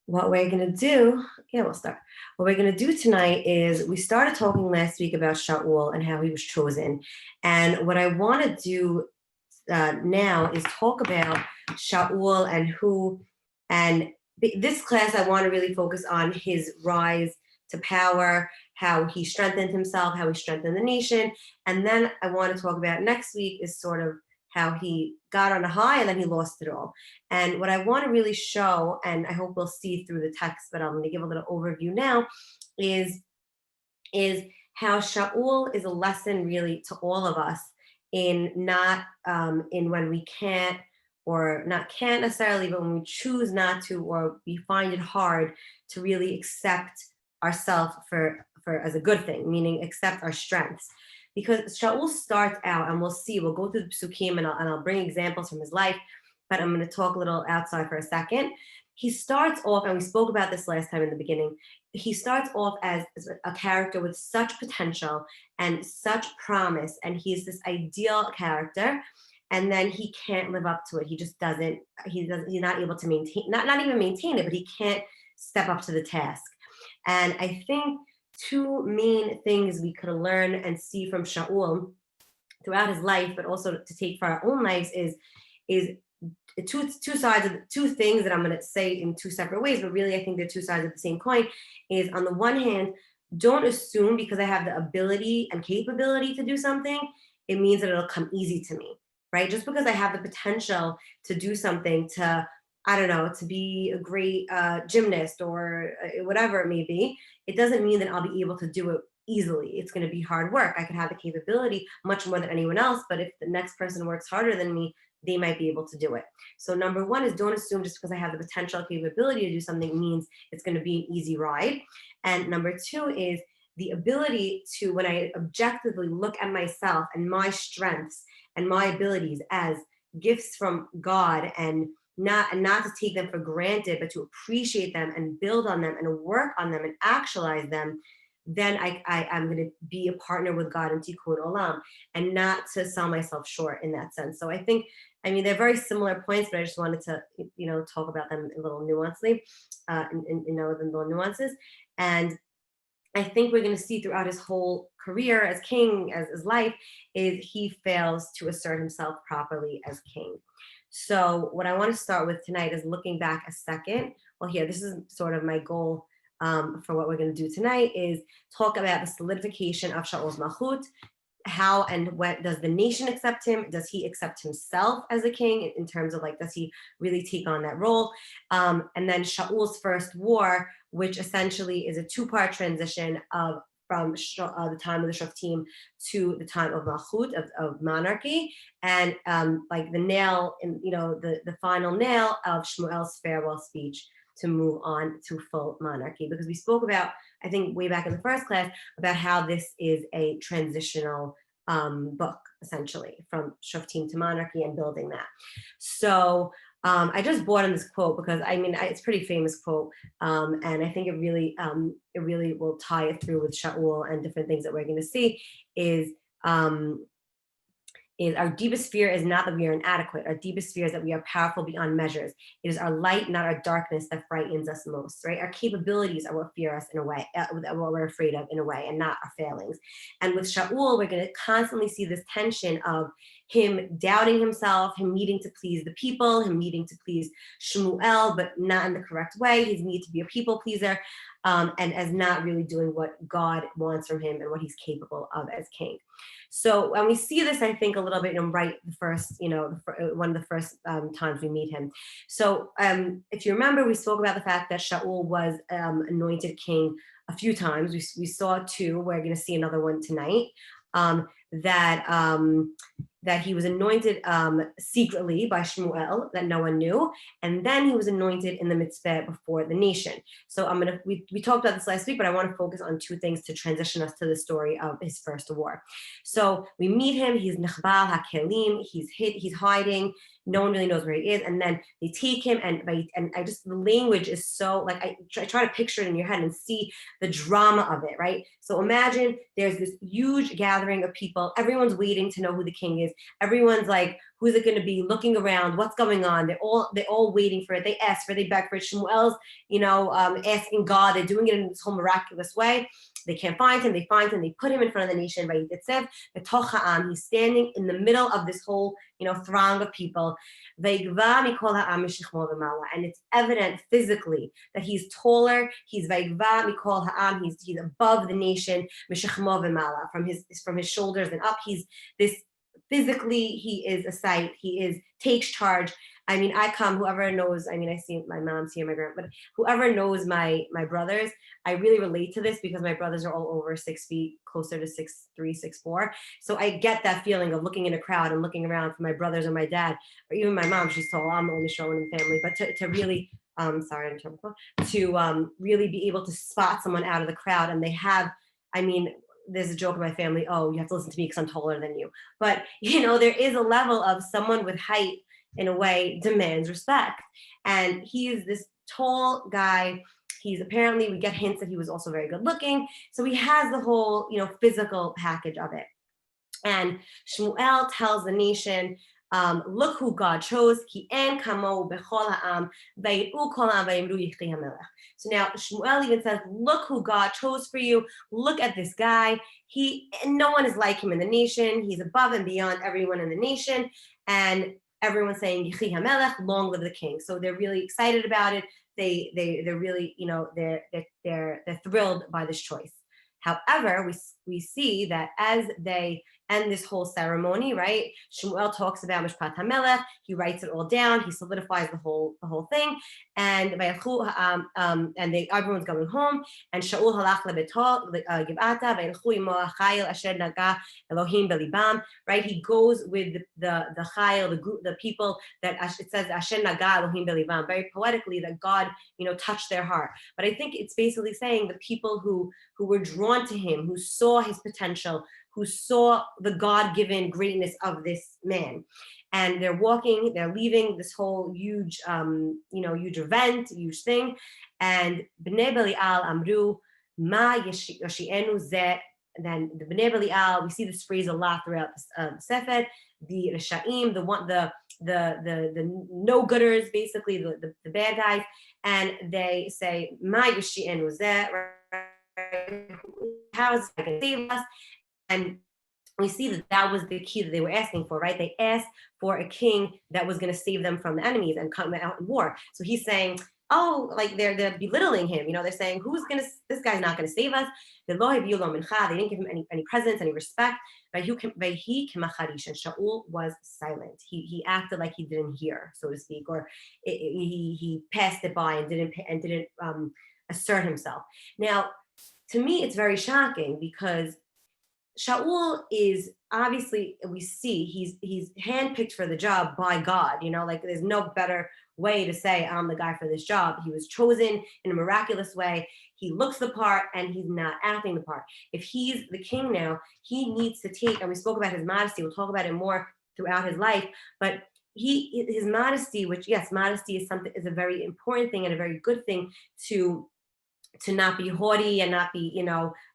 What we're going to do, we'll start. What we're going to do tonight is we started talking last week about Shaul and how he was chosen. And what I want to do now is talk about Shaul and this class I want to really focus on his rise to power, how he strengthened himself, how he strengthened the nation. And then I want to talk about next week is sort of how he got on a high and then he lost it all. And what I want to really show, and I hope we'll see through the text, but I'm going to give a little overview now, is how Shaul is a lesson really to all of us in not in when we can't, or not can't necessarily, but when we choose not to, or we find it hard to really accept ourselves for as a good thing, meaning accept our strengths. Because Shaul starts out, and we'll see, we'll go through the psukim, and I'll bring examples from his life, but I'm going to talk a little outside for a second. He starts off, and we spoke about this last time in the beginning, he starts off as a character with such potential and such promise, and he's this ideal character, and then he can't live up to it. He just doesn't, he's not able to maintain, not even maintain it, but he can't step up to the task. And I think two main things we could learn and see from Shaul throughout his life, but also to take for our own lives, is two sides of two things that I'm going to say in two separate ways, but really I think they're two sides of the same coin. Is on the one hand, don't assume because I have the ability and capability to do something, it means that it'll come easy to me, right? Just because I have the potential to do something, to, I don't know, to be a great gymnast or whatever it may be, it doesn't mean that I'll be able to do it easily. It's going to be hard work. I could have the capability much more than anyone else, but if the next person works harder than me, they might be able to do it. So number one is don't assume just because I have the potential capability to do something means it's going to be an easy ride. And number two is the ability to, when I objectively look at myself and my strengths and my abilities as gifts from God, and not to take them for granted, but to appreciate them and build on them and work on them and actualize them, then I'm going to be a partner with God in Tikkun Olam, and not to sell myself short in that sense. So I think, they're very similar points, but I just wanted to, talk about them a little nuancedly, in little nuances. And I think we're going to see throughout his whole career as king, as his life, is he fails to assert himself properly as king. So what I want to start with tonight is looking back a second. Well, here, this is sort of my goal for what we're going to do tonight, is talk about the solidification of Shaul's Malchut. How and when does the nation accept him? Does he accept himself as a king in terms of does he really take on that role? And then Shaul's first war, which essentially is a two-part transition from the time of the Shoftim to the time of Malchut, of monarchy, and the nail in, the final nail of Shmuel's farewell speech to move on to full monarchy. Because we spoke about, I think way back in the first class, about how this is a transitional book, essentially, from Shoftim to monarchy and building that. So I just brought in this quote because it's a pretty famous quote, and I think it really will tie it through with Shaul and different things that we're going to see. Is our deepest fear is not that we are inadequate. Our deepest fear is that we are powerful beyond measures. It is our light, not our darkness, that frightens us most, right? Our capabilities are what fear us in a way, what we're afraid of in a way, and not our failings. And with Shaul, we're going to constantly see this tension of him doubting himself, him needing to please the people, him needing to please Shmuel, but not in the correct way. His need to be a people pleaser, and as not really doing what God wants from him and what he's capable of as king. So when we see this, I think a little bit in right the first, one of the first times we meet him. So if you remember, we spoke about the fact that Shaul was anointed king a few times. We saw two. We're going to see another one tonight. That he was anointed secretly by Shmuel, that no one knew, and then he was anointed in the mitzvah before the nation. So we talked about this last week, but I want to focus on two things to transition us to the story of his first war. So we meet him, he's Nechbal HaKelim, he's hiding, no one really knows where he is, and then they take him, and the language is so, I try to picture it in your head and see the drama of it, right? So imagine there's this huge gathering of people people. Everyone's waiting to know who the king is. Everyone's like, who's it going to be? Looking around, what's going on? They're all waiting for it. They ask for it, they beg for it. Shmuel's, asking God. They're doing it in this whole miraculous way. They can't find him. They find him. They put him in front of the nation. He's standing in the middle of this whole, throng of people. And it's evident physically that he's taller. He's above the nation from his shoulders and up. He's this physically. He is a sight. He takes charge. I mean, whoever knows, I see my mom's here, my grandma, but whoever knows my brothers, I really relate to this because my brothers are all over 6 feet, closer to 6'3", 6'4". So I get that feeling of looking in a crowd and looking around for my brothers or my dad, or even my mom. She's tall. I'm the only short one in the family, but to really, to really be able to spot someone out of the crowd, and they have, there's a joke in my family, oh, you have to listen to me because I'm taller than you. But, there is a level of someone with height, in a way, demands respect. And he is this tall guy. He's apparently, we get hints that he was also very good looking. So he has the whole, physical package of it. And Shmuel tells the nation, look who God chose. So now Shmuel even says, look who God chose for you. Look at this guy. No one is like him in the nation. He's above and beyond everyone in the nation. And everyone's saying, Yichi HaMelech, long live the king. So they're really excited about it. They're really, they're thrilled by this choice. However, we see that as they end this whole ceremony, right? Shmuel talks about Mishpat HaMelech. He writes it all down. He solidifies the whole thing. And everyone's going home. And Shaul halach lebeto giv'ata v'ilchu imo ha'chayil asher naga Elohim belibam. Right? He goes with the chayil, the group, the people that it says asher naga Elohim belibam. Very poetically, that God, touched their heart. But I think it's basically saying the people who were drawn to him, who saw his potential, who saw the God-given greatness of this man. And they're leaving this whole huge, huge event, huge thing. And Bnei Belial amru ma yoshienu zeh. Then the Bnei Belial, we see this phrase a lot throughout the Sefer. The Reshaim, the no-gooders, basically the bad guys, and they say ma yoshienu zeh. How is it going to save us? And we see that was the key that they were asking for, right? They asked for a king that was going to save them from the enemies and come out in war. So he's saying, oh, like they're belittling him. They're saying, this guy's not going to save us. They didn't give him any presents, any respect. And Shaul was silent. He acted like he didn't hear, so to speak, or he passed it by and didn't assert himself. Now, to me, it's very shocking because Shaul is obviously, we see he's handpicked for the job by God, like there's no better way to say I'm the guy for this job. He was chosen in a miraculous way. He looks the part and he's not acting the part. If he's the king now, he needs to take, and we spoke about his modesty, we'll talk about it more throughout his life, but his modesty, which yes, modesty is a very important thing and a very good thing to not be haughty and not be,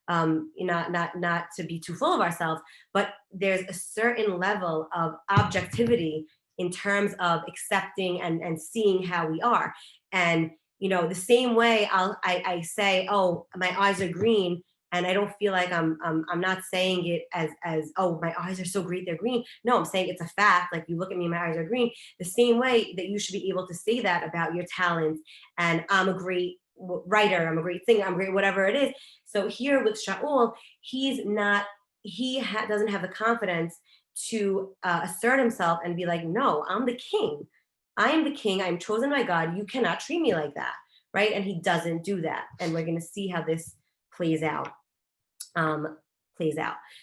not to be too full of ourselves, but there's a certain level of objectivity in terms of accepting and seeing how we are. And, the same way I say, oh, my eyes are green, and I don't feel like I'm not saying it as oh, my eyes are so great, they're green. No, I'm saying it's a fact. Like, you look at me, my eyes are green. The same way that you should be able to say that about your talents, and I'm a great writer, I'm a great singer, I'm great, whatever it is. So here with Shaul, doesn't have the confidence to assert himself and be like, no, I'm the king. I am the king. I'm chosen by God. You cannot treat me like that, right? And he doesn't do that. And we're going to see how this plays out.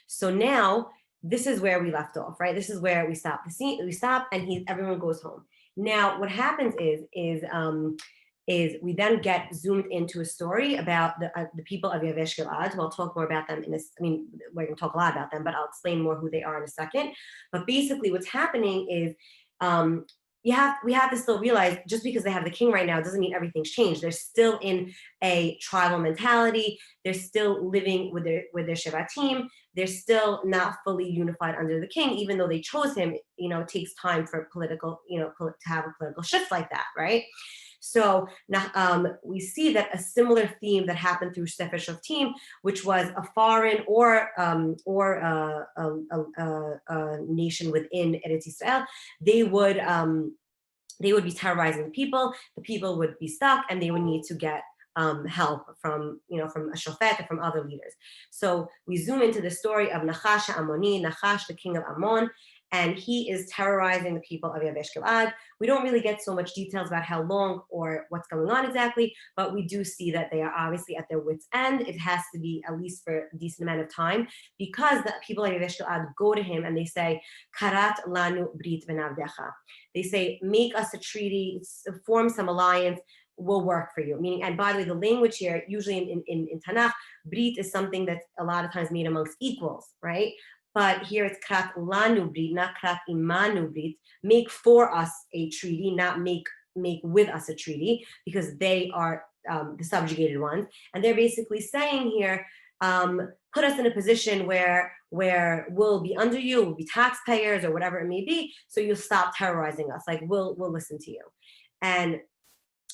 So now this is where we left off, right? This is where we stop. We stop, and everyone goes home. Now, what happens is we then get zoomed into a story about the people of Yavesh Gilad. We'll talk more about them we're going to talk a lot about them, but I'll explain more who they are in a second. But basically what's happening is we have to still realize, just because they have the king right now doesn't mean everything's changed. They're still in a tribal mentality. They're still living with their Shevatim. They're still not fully unified under the king, even though they chose him. It takes time for political, to have a political shift like that, right? So we see that a similar theme that happened through Sefer Shoftim, which was a foreign or a nation within Eretz Israel, they would be terrorizing the people. The people would be stuck, and they would need to get help from a shofet or from other leaders. So we zoom into the story of Nachash Ammoni, Nachash, the king of Ammon, and he is terrorizing the people of Yavesh Gilad. We don't really get so much details about how long or what's going on exactly, but we do see that they are obviously at their wits' end. It has to be at least for a decent amount of time, because the people of Yavesh Gilad go to him and they say, Karat lanu brit benavdecha. They say, make us a treaty, form some alliance, will work for you. Meaning, and by the way, the language here, usually in Tanakh, brit is something that's a lot of times made amongst equals, right? But here it's krat lanu brit, not krat imanu brit. Make for us a treaty, not make with us a treaty, because they are the subjugated ones. And they're basically saying here, put us in a position where we'll be under you, we'll be taxpayers or whatever it may be, so you'll stop terrorizing us. Like we'll listen to you. And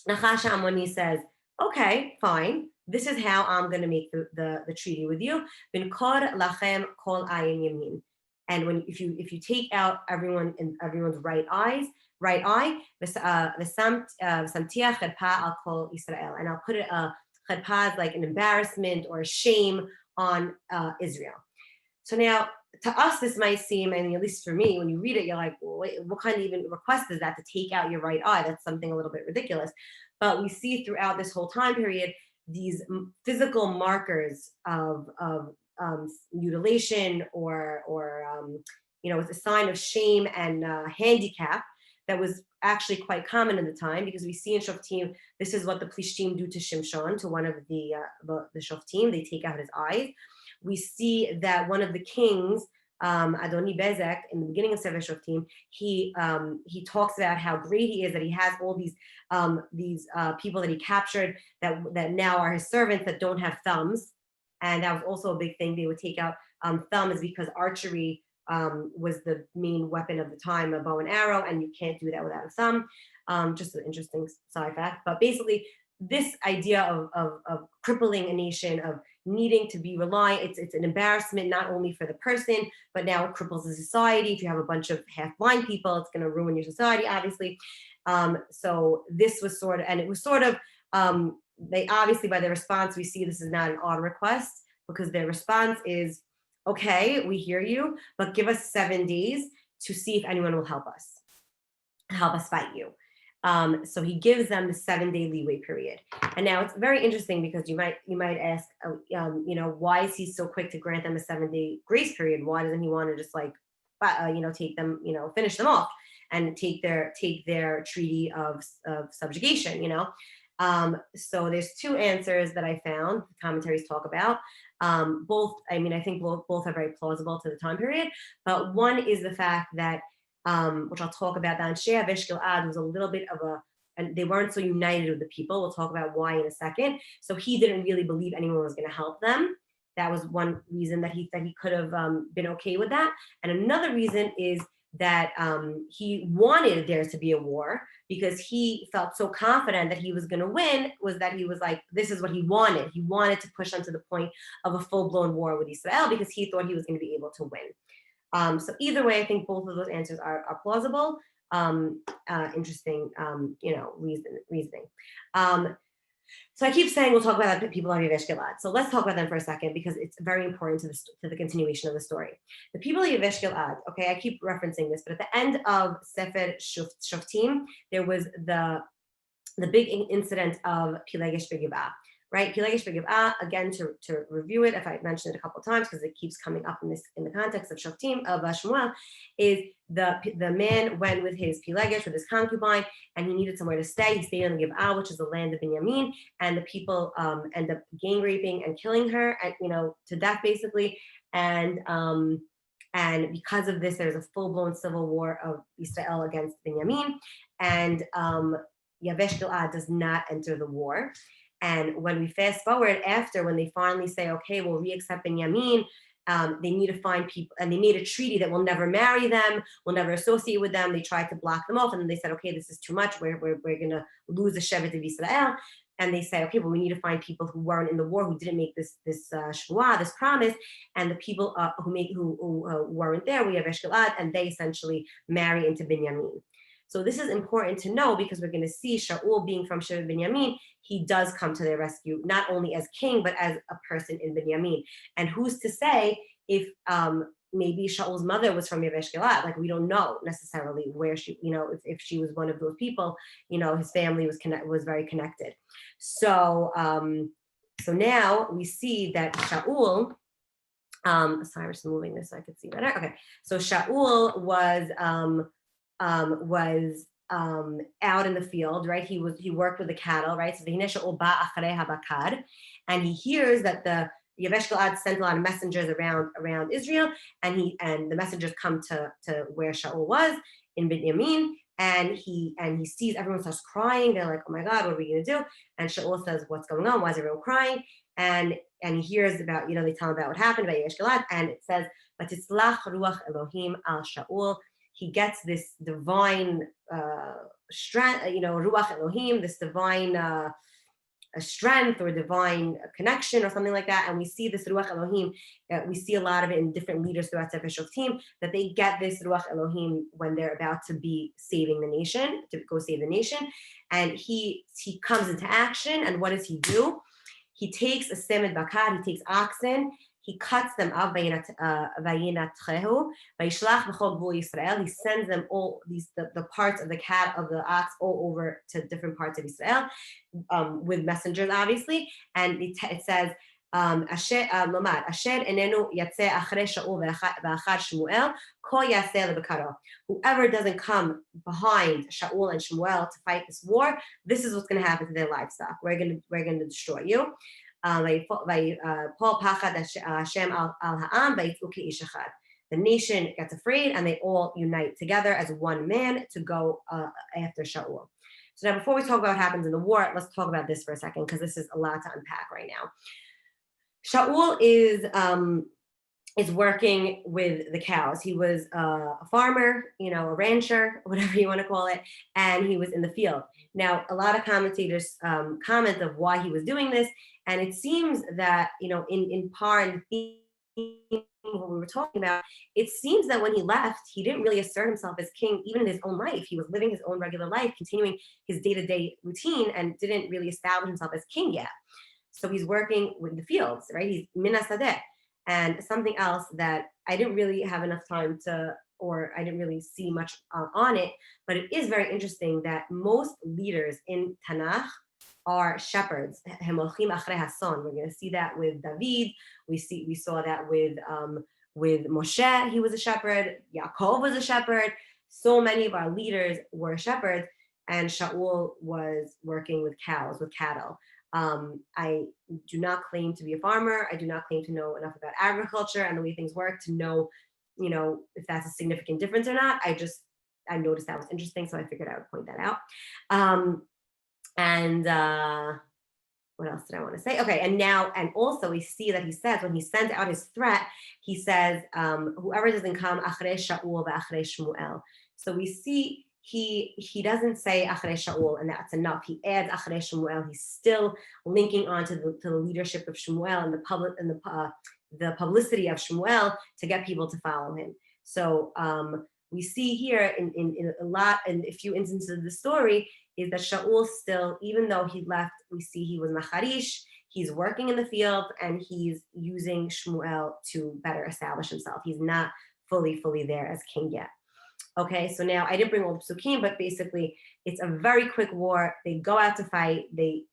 Nachash Ammoni says, okay, fine. This is how I'm going to make the treaty with you. Bin kor lachem kol ayin yamin. And if you take out everyone's right eye, v'samtiach chedpa al kol Israel, and I'll put it chedpa is like an embarrassment or a shame on Israel. So now, to us, this might seem, and at least for me, when you read it, you're like, well, wait, what kind of even request is that to take out your right eye? That's something a little bit ridiculous. But we see throughout this whole time period these physical markers of mutilation or it's a sign of shame and handicap that was actually quite common in the time, because we see in Shoftim, this is what the Plishtim do to Shimshon, to one of the Shoftim. They take out his eyes. We see that one of the kings, Adoni Bezek, in the beginning of Sefer Shoftim, he talks about how great he is, that he has all these people that he captured that now are his servants that don't have thumbs. And that was also a big thing. They would take out thumbs because archery was the main weapon of the time, a bow and arrow, and you can't do that without a thumb. Just an interesting side fact. But basically, this idea of crippling a nation, of needing to be reliant, it's an embarrassment not only for the person, but now it cripples the society. If you have a bunch of half-blind people, it's going to ruin your society, obviously. So this was they obviously, by their response, we see this is not an odd request, because their response is, okay, we hear you, but give us 7 days to see if anyone will help us fight you. So he gives them the 7-day leeway period. And now it's very interesting, because you might ask, why is he so quick to grant them a 7-day grace period? Why doesn't he want to just take them, finish them off and take their treaty of subjugation? So there's two answers that I found the commentaries talk about. Both, I think both are very plausible to the time period. But one is the fact that, which I'll talk about, that Anshe Yavesh Gilad was a little bit of and they weren't so united with the people. We'll talk about why in a second. So he didn't really believe anyone was going to help them. That was one reason that he could have been okay with that. And another reason is that he wanted there to be a war, because he felt so confident that he was going to win, was that he was like, this is what he wanted. He wanted to push on to the point of a full-blown war with Israel, because he thought he was going to be able to win. So either way, I think both of those answers are plausible. Interesting, reasoning. So I keep saying we'll talk about the people of Yavesh Gilad. So let's talk about them for a second, because it's very important to the continuation of the story. The people of Yavesh Gilad, okay, I keep referencing this, but at the end of Sefer Shoftim, there was the big incident of Pilegesh Begivah, right? Pilegesh Begivah, again, to review it, if I mentioned it a couple of times, because it keeps coming up in the context of Shoftim, of Shmuel, is the man went with his Pilegesh, with his concubine, and he needed somewhere to stay. He stayed in the Giv'ah, which is the land of Binyamin, and the people end up gang raping and killing her, to death, basically. And And because of this, there's a full-blown civil war of Israel against Benjamin. And Yavesh Gilad does not enter the war. And when we fast forward after, when they finally say, okay, we'll re-accept Benjamin, they need to find people, and they made a treaty that will never marry them, will never associate with them. They tried to block them off, and then they said, okay, this is too much. We're going to lose the Shevet of Israel. And they say, okay, well, we need to find people who weren't in the war, who didn't make this shvuah, this promise, and the people who weren't there, we have Eshkelad, and they essentially marry into Binyamin. So this is important to know because we're going to see Shaul being from Shevet Binyamin, he does come to their rescue, not only as king, but as a person in Binyamin. And who's to say if maybe Shaul's mother was from Yavesh Gilad? Like, we don't know necessarily where she, if she was one of those people, his family was very connected. So now we see that Shaul, sorry, I'm just moving this so I could see better. Okay, so Shaul was out in the field, right? He worked with the cattle, right? So the Shaul ba acharei habakar, and he hears that the Yavesh Gilad sent a lot of messengers around Israel, and the messengers come to where Shaul was in Binyamin, and he sees everyone starts crying. They're like, oh my God, what are we gonna do? And Shaul says, what's going on? Why is everyone crying? And he hears about, they tell him about what happened about Yavesh Gilad, and it says, Vatitzlach ruach Elohim al Shaul. He gets this divine strength, ruach Elohim, this divine a strength or divine connection or something like that. And we see this Ruach Elohim, we see a lot of it in different leaders throughout the official team, that they get this Ruach Elohim when they're about to be saving the nation, to go save the nation. And he comes into action. And what does he do? He takes a semed bakar, he takes oxen, he cuts them up, vayinatchehu, vayishlach b'chol gvul Yisrael. He sends them all the parts of the ox all over to different parts of Israel, with messengers, obviously. And it says, Asher enenu yatzeh achrei Shaul v'achar Shmuel, ko yaseh lebekaro. Whoever doesn't come behind Shaul and Shmuel to fight this war, this is what's going to happen to their livestock. We're going to destroy you. The nation gets afraid and they all unite together as one man to go after Shaul. So now, before we talk about what happens in the war, let's talk about this for a second, because this is a lot to unpack right now. Shaul is working with the cows. He was a farmer, a rancher, whatever you want to call it, and he was in the field. Now, a lot of commentators comment of why he was doing this, and it seems that, in part, in the theme what we were talking about, it seems that when he left, he didn't really assert himself as king, even in his own life. He was living his own regular life, continuing his day-to-day routine, and didn't really establish himself as king yet. So he's working with the fields, right? He's min hasadeh. And something else that I didn't really have enough time or I didn't really see much on it, but it is very interesting that most leaders in Tanakh are shepherds. We're going to see that with David. We saw that with Moshe. He was a shepherd. Yaakov was a shepherd. So many of our leaders were shepherds, and Shaul was working with cows, with cattle. I do not claim to be a farmer. I do not claim to know enough about agriculture and the way things work to know, if that's a significant difference or not. I noticed that was interesting, so I figured I would point that out. What else did I want to say? Okay, and also we see that he says, when he sends out his threat, he says, whoever doesn't come, achrei Shaul v'achrei Shmuel. So we see he doesn't say achrei Shaul, and that's enough. He adds achrei Shmuel. He's still linking on to the leadership of Shmuel and the publicity of Shmuel to get people to follow him. So we see here in a few instances of the story is that Shaul still, even though he left, we see he was macharish, he's working in the field, and he's using Shmuel to better establish himself. He's not fully there as king yet. Okay, so now I didn't bring all the psukim, but basically it's a very quick war. They go out to fight. They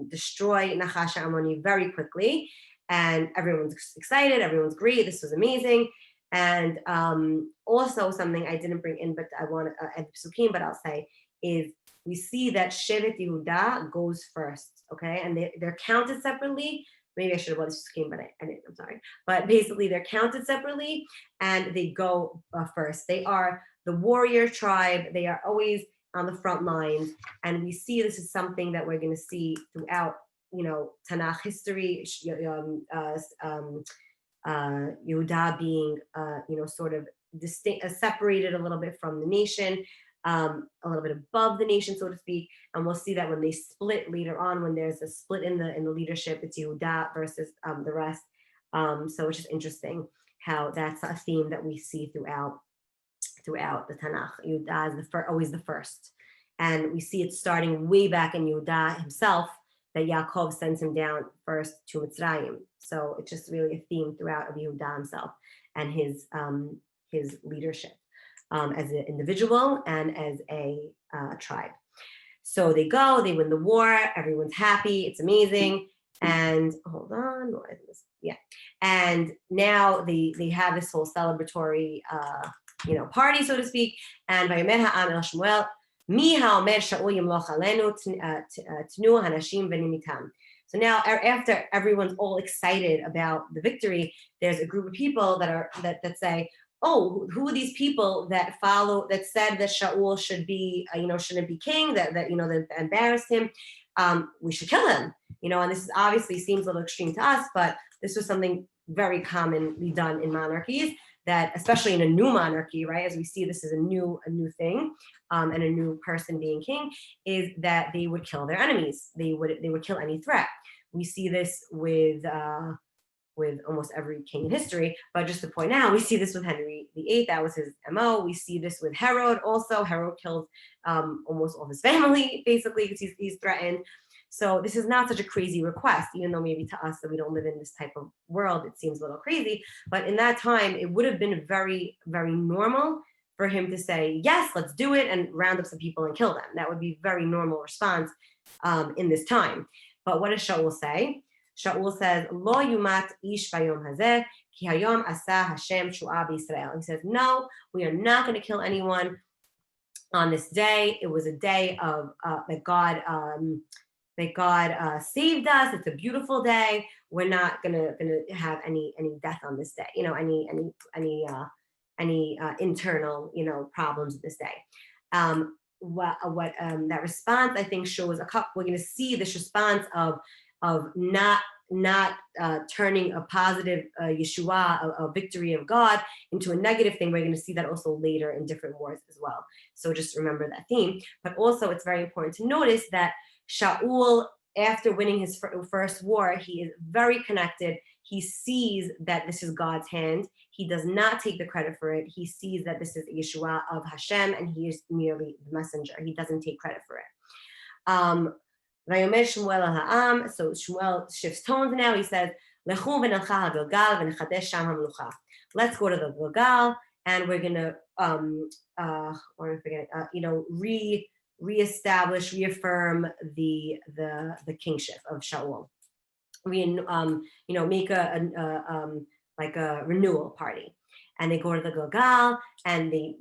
destroy Nachash Ammoni very quickly, and everyone's excited. Everyone's great. This was amazing. And also something I didn't bring in, but I want to add psukim, but I'll say is we see that Shevet Yehuda goes first. Okay, and they're counted separately, maybe I should have brought this king, but I didn't, I'm sorry. But basically they're counted separately and they go first. They are the warrior tribe. They are always on the front lines. And we see this is something that we're going to see throughout, Tanakh history, Yehuda being, sort of distinct, separated a little bit from the nation, a little bit above the nation, so to speak. And we'll see that when they split later on, when there's a split in the leadership, it's Yehuda versus the rest. So it's just interesting how that's a theme that we see throughout the Tanakh. Yehuda is always the first, and we see it starting way back in Yehuda himself, that Yaakov sends him down first to Mitzrayim. So it's just really a theme throughout of Yehuda himself and his leadership as an individual and as a tribe. So they go, they win the war, everyone's happy, it's amazing. And hold on, and now they have this whole celebratory party, so to speak. And Vayomer ha'am el Shmuel, Mi ha'omer Shaul yimloch alenu tnu hanashim v'nimitam. So now, after everyone's all excited about the victory, there's a group of people that say, "Oh, who are these people that said that Shaul should be, shouldn't be king? That embarrassed him. We should kill him." And this is obviously seems a little extreme to us, but this was something very commonly done in monarchies. That especially in a new monarchy, right, as we see this is a new thing, and a new person being king, is that they would kill their enemies. They would kill any threat. We see this with almost every king in history, but just to point out, we see this with Henry VIII. That was his MO. We see this with Herod also. Herod killed almost all his family basically because he's threatened. So this is not such a crazy request, even though maybe to us that we don't live in this type of world, it seems a little crazy. But in that time, it would have been very, very normal for him to say, yes, let's do it, and round up some people and kill them. That would be a very normal response in this time. But what does Shaul say? Shaul says, Lo yumat ish vayom hazeh, ki hayom asa Hashem shu'a b'Yisrael. He says, no, we are not going to kill anyone on this day. It was a day of that God saved us. It's a beautiful day. We're not gonna have any death on this day. Any internal problems this day. What that response I think shows a couple. We're gonna see this response of not turning a positive Yeshua, a victory of God, into a negative thing. We're going to see that also later in different wars as well. So just remember that theme. But also it's very important to notice that Shaul, after winning his first war, he is very connected. He sees that this is God's hand. He does not take the credit for it. He sees that this is Yeshua of Hashem, and he is merely the messenger. He doesn't take credit for it. Vayomer Shmuel ha'am. So Shmuel shifts tones now. He says, "Lechu v'nalcha ha'Gilgal v'nechadesh sham ha'mlucha." Let's go to the Gilgal, and we're gonna reestablish, reaffirm the kingship of Shaul. We make a renewal party. And they go to the Gilgal, and they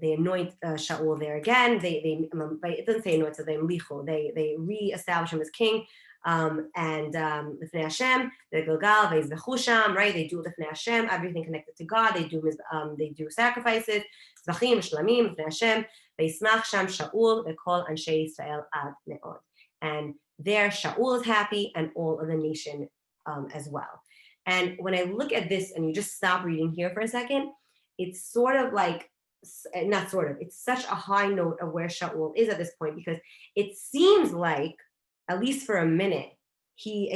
anoint Shaul there again. It doesn't say anoint, so they mlichu. They reestablish him as king. And l'fnei Hashem, the Gilgal, ve'yizbechu sham, right? They do l'fnei Hashem, everything connected to God. They do sacrifices. Zvachim shlamim l'fnei Hashem. Ve'yismach sham Shaul ve'kol anshe Yisrael ad me'od. And there Shaul is happy, and all of the nation as well. And when I look at this, and you just stop reading here for a second, it's sort of like, not sort of, it's such a high note of where Shaul is at this point, because it seems like, at least for a minute, he's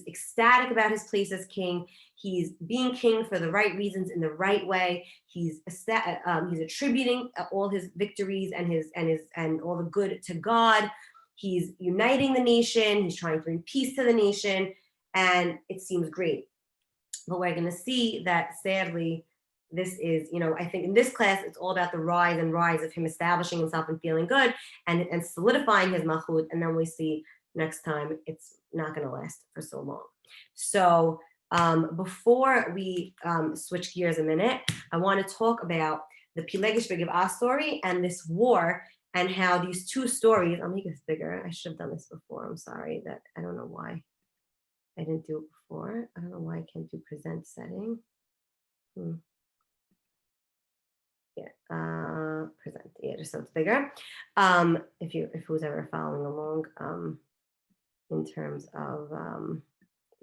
ecstatic about his place as king. He's being king for the right reasons in the right way. He's attributing all his victories and all the good to God. He's uniting the nation. He's trying to bring peace to the nation. And it seems great. But we're going to see that, sadly, this is, I think in this class, it's all about the rise of him establishing himself and feeling good and solidifying his Malchut. And then we see next time it's not going to last for so long. So before we switch gears a minute, I want to talk about the Pilegish V'Giv'ah story and this war, and how these two stories, I'll make this bigger. I should have done this before. I'm sorry that I don't know why. I didn't do it before. I don't know why I can't do present setting. Present. Yeah, just so it's bigger. If who's ever following along, in terms of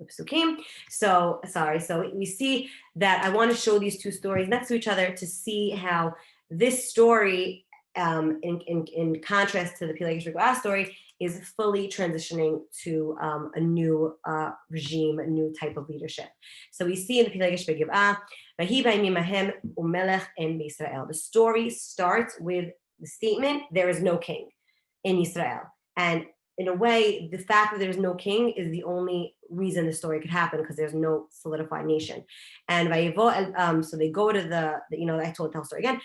Psukim. So sorry. So we see that I want to show these two stories next to each other to see how this story, in contrast to the Pilegesh Begillah story, is fully transitioning to a new regime, a new type of leadership. So we see in the Pilegesh Begillah, the story starts with the statement, there is no king in Israel. And in a way, the fact that there's no king is the only reason the story could happen, because there's no solidified nation. And so they go to I told the whole story again.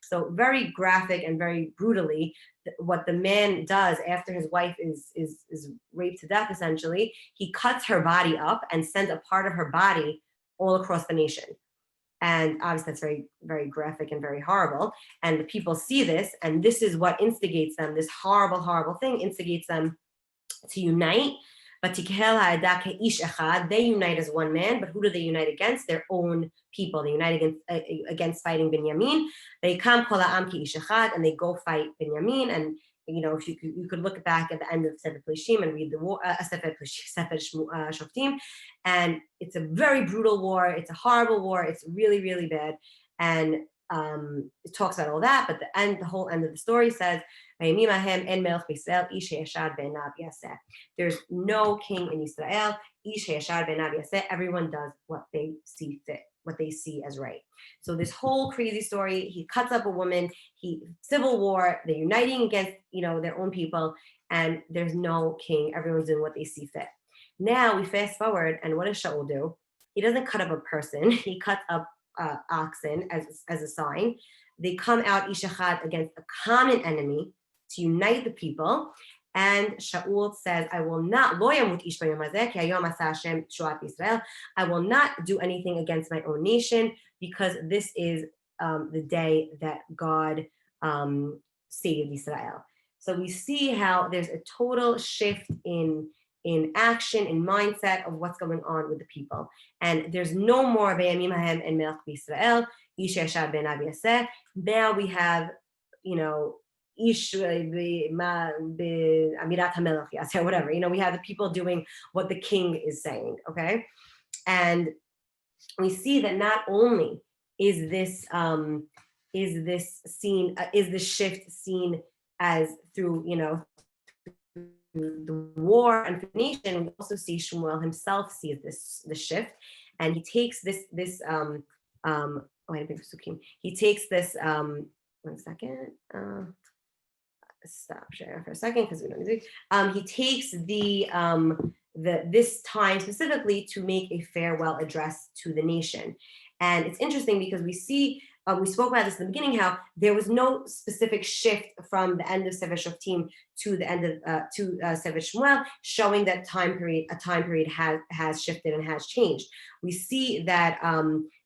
So very graphic and very brutally, what the man does after his wife is raped to death, essentially, he cuts her body up and sends a part of her body all across the nation. And obviously that's very, very graphic and very horrible. And the people see this, and this is what instigates them. This horrible, horrible thing instigates them to unite. But they unite as one man. But who do they unite against? Their own people. They unite against fighting Binyamin. They come and they go fight Binyamin. And if you could look back at the end of Sefer Plishim and read the war, Sefer Shoftim, and it's a very brutal war. It's a horrible war. It's really, really bad. And it talks about all that, but the whole end of the story says, there's no king in Israel. Everyone does what they see fit, what they see as right. So this whole crazy story, he cuts up a woman, civil war, they're uniting against, their own people, and there's no king. Everyone's doing what they see fit. Now we fast forward, and what does Shaul do? He doesn't cut up a person. He cuts up oxen as a sign. They come out ish echad against a common enemy to unite the people. And Shaul says, I will not I will not do anything against my own nation, because this is the day that God saved Israel. So we see how there's a total shift in action, in mindset of what's going on with the people. And there's no more Vayamim Hahem and Melch B'Yisrael, Ish Yashar Ben Abi Yaseh. Now we have, Ish Amirat HaMelech Yaseh, whatever. We have the people doing what the king is saying, okay? And we see that not only is this shift seen as through, the war and nation, we also see Shmuel himself sees the shift, and he takes this he takes this 1 second, stop sharing for a second because we don't need to. He takes this time specifically to make a farewell address to the nation. And it's interesting because we see, we spoke about this in the beginning, how there was no specific shift from the end of Sefer Shoftim to the end of Sefer Shmuel, showing that a time period has shifted and has changed. We see that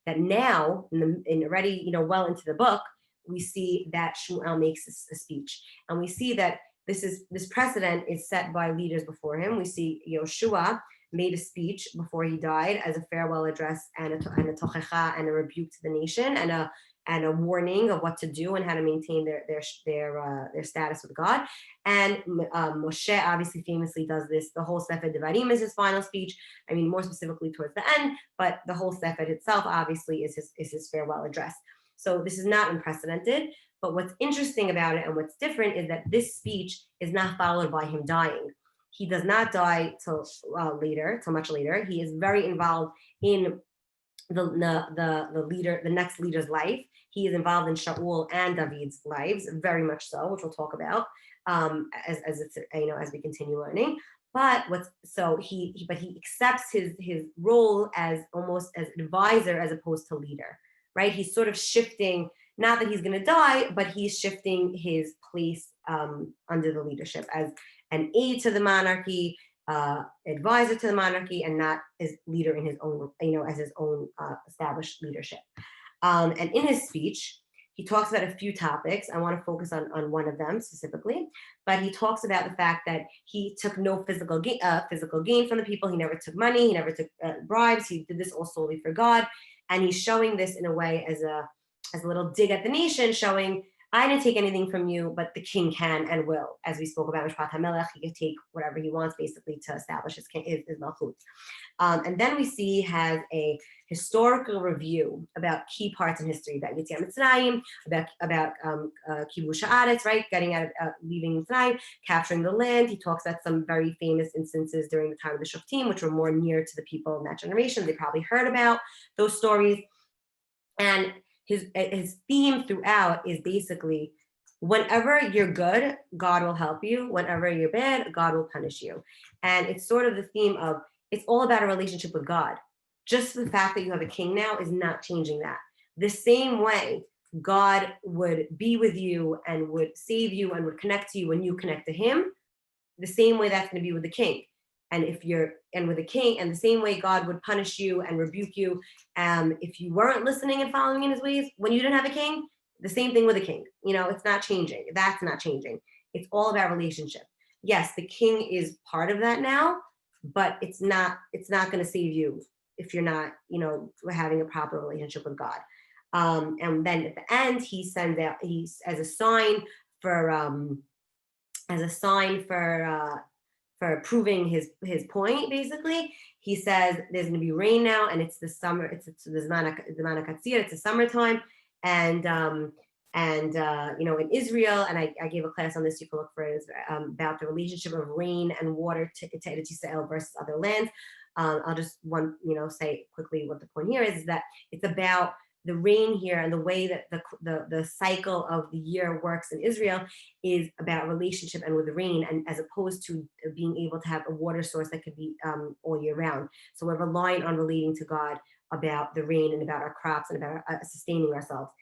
that now, already well into the book, we see that Shmuel makes a speech, and we see that this precedent is set by leaders before him. We see Yoshua made a speech before he died as a farewell address and a tochecha and a rebuke to the nation and a warning of what to do and how to maintain their status with God. And Moshe obviously famously does this. The whole Sefer Devarim is his final speech. I mean, more specifically towards the end, but the whole Sefer itself obviously is his farewell address. So this is not unprecedented. But what's interesting about it and what's different is that this speech is not followed by him dying. He does not die till much later. He is very involved in the next leader's life. He is involved in Shaul and David's lives, very much so, which we'll talk about as we continue learning. But he accepts his role as almost as advisor as opposed to leader, right? He's sort of shifting. Not that he's going to die, but he's shifting his place under the leadership as an aide to the monarchy, advisor to the monarchy, and not as leader in his own, as his own established leadership. And in his speech, he talks about a few topics. I want to focus on one of them specifically, but he talks about the fact that he took no physical gain from the people. He never took money. He never took bribes. He did this all solely for God, and he's showing this in a way as a little dig at the nation, showing I didn't take anything from you, but the king can and will. As we spoke about Mishpat HaMelech, he can take whatever he wants basically to establish his Malchut. And then we see he has a historical review about key parts in history, about Yetziat Mitzrayim, about Kibush Haaretz, right? Getting out of leaving Mitzrayim, capturing the land. He talks about some very famous instances during the time of the Shoftim, which were more near to the people in that generation. They probably heard about those stories. And his theme throughout is basically whenever you're good, God will help you. Whenever you're bad, God will punish you. And it's sort of the theme of it's all about a relationship with God. Just the fact that you have a king now is not changing that. The same way God would be with you and would save you and would connect to you when you connect to him, the same way that's going to be with the king. And with the king, and the same way God would punish you and rebuke you if you weren't listening and following in his ways when you didn't have a king, the same thing with a king. It's not changing. That's not changing. It's all about relationship. Yes, the king is part of that now, but it's not going to save you if you're not, having a proper relationship with God. And then at the end, he sends out, as a sign for proving his point, basically, he says there's going to be rain now, and it's the summer. It's the Zman HaKatzir. It's the summertime, and in Israel, and I gave a class on this. You can look for it. About the relationship of rain and water to Eretz Yisrael versus other lands. I'll just say quickly what the point here is that it's about the rain here, and the way that the cycle of the year works in Israel is about relationship and with the rain, and as opposed to being able to have a water source that could be all year round. So we're relying on relating to God about the rain and about our crops and about sustaining ourselves.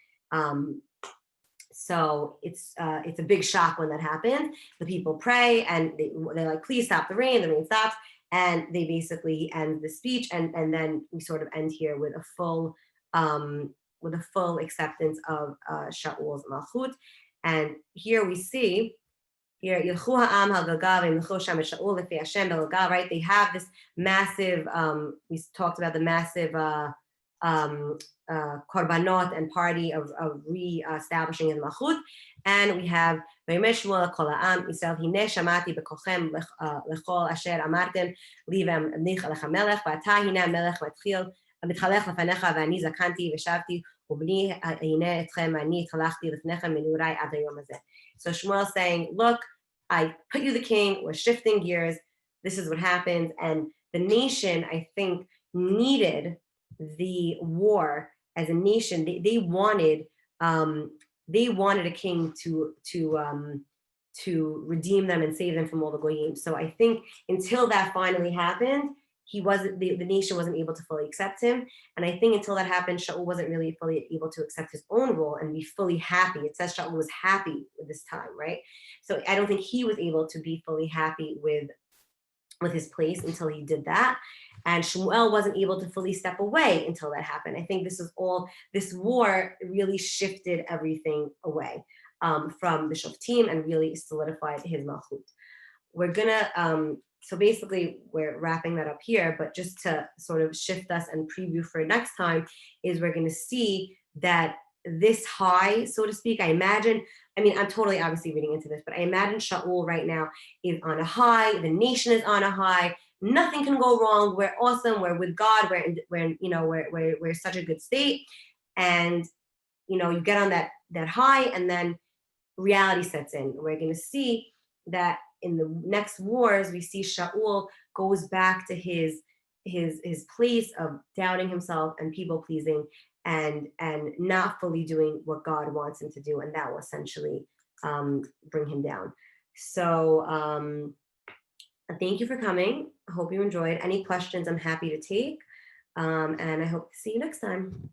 So it's a big shock when that happens. The people pray and they're like, please stop the rain. The rain stops, and they basically end the speech, and then we sort of end here with a full acceptance of Shaul's Malchut. And here we see, right? They have this massive, we talked about the massive korbanot and party of re-establishing his Malchut. And we have מתחלך לפניך ואני זקנתי ושבתי ובני הנה אתכם אני התחלכתי לפניכם מנעוריי עד היום הזה. So Shmuel saying, look, I put you the king, we're shifting gears, this is what happens. And the nation, I think, needed the war as a nation. They wanted a king to redeem them and save them from all the goyim. So I think until that finally happened, the nation wasn't able to fully accept him. And I think until that happened, Shaul wasn't really fully able to accept his own role and be fully happy. It says Shaul was happy with this time, right? So I don't think he was able to be fully happy with his place until he did that. And Shmuel wasn't able to fully step away until that happened. I think this war really shifted everything away from the Shoftim and really solidified his Malchut. We're gonna, so basically we're wrapping that up here, but just to sort of shift us and preview for next time is we're gonna see that this high, so to speak, I'm totally obviously reading into this, but I imagine Shaul right now is on a high, the nation is on a high, nothing can go wrong, we're awesome, we're with God, we're such a good state. And you get on that high, and then reality sets in. We're gonna see that in the next wars, we see Shaul goes back to his place of doubting himself and people pleasing and not fully doing what God wants him to do, and that will essentially bring him down. So thank you for coming. I hope you enjoyed. Any questions I'm happy to take, and I hope to see you next time.